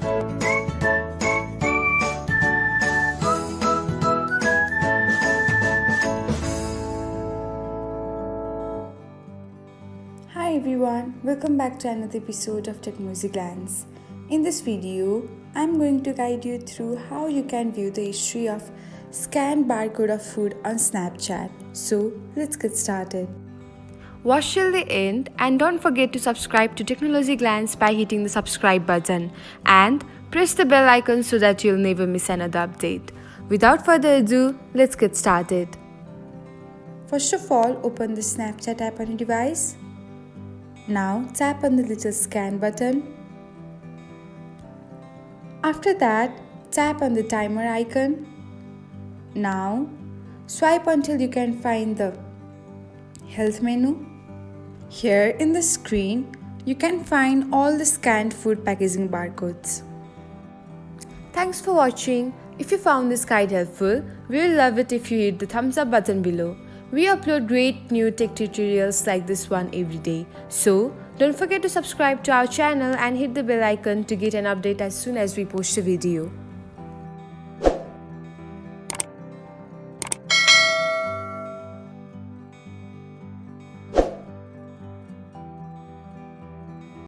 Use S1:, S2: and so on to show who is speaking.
S1: Hi everyone, welcome back to another episode of Technologyglance. In this video, I'm going to guide you through how you can view the history of scanned barcode of food on Snapchat. So, let's get started.
S2: Watch till the end and don't forget to subscribe to Technologyglance by hitting the subscribe button and press the bell icon so that you'll never miss another update. Without further ado, let's get started.
S1: First of all, open the Snapchat app on your device. Now tap on the little scan button. After that, tap on the timer icon. Now swipe until you can find the health menu. Here in the screen, you can find all the scanned food packaging barcodes.
S2: Thanks for watching. If you found this guide helpful, we will love it if you hit the thumbs up button below. We upload great new tech tutorials like this one every day. So, don't forget to subscribe to our channel and hit the bell icon to get an update as soon as we post a video.